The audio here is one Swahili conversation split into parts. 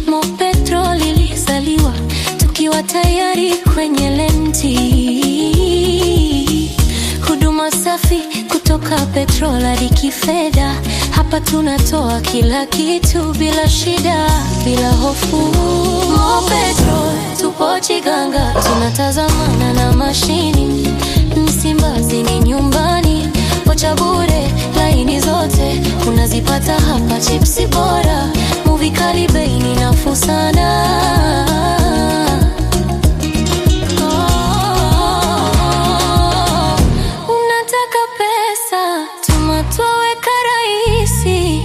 Mo Petrol ilizaliwa tukiwa tayari kwenye lenti. Huduma safi kutoka petrol hadi kifedha. Hapa tunatoa kila kitu bila shida, bila hofu. Mo Petrol, tupo Chiganga, tunatazamana na mashini. Msimbazi ni nyumbani, vocha bure, laini zote unazipata hapa. Chipsi bora, movie kali, bei ni nafuu sana. Unataka pesa, tuma twaweka rahisi.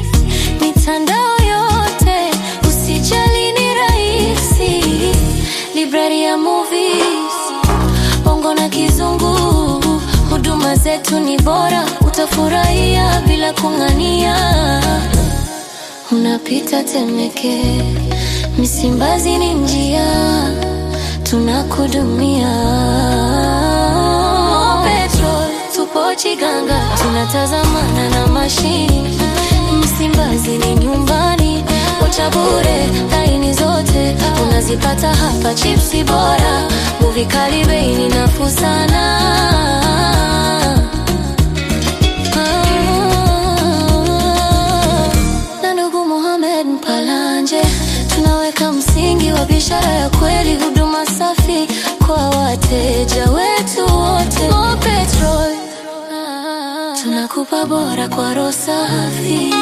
Mitandao yote, usijali ni rahisi. Library ya movies, bongo na kizungu. Huduma zetu ni bora, utafurahia bila kung'ania. Unapita Temeke, Msimbazi ni njia, tunakudumia. Mo Petrol, tupo Chiganga, tunatazamana na mashini. Msimbazi ni nyumbani, vocha bure, laini zote unazipata hapa. Chipsi bora, movie kali, bei ni nafuu sana. Tunaweka msingi wa biashara ya kweli, huduma safi kwa wateja wetu wote. Mo Petrol, tunakupa bora kwa roho safi.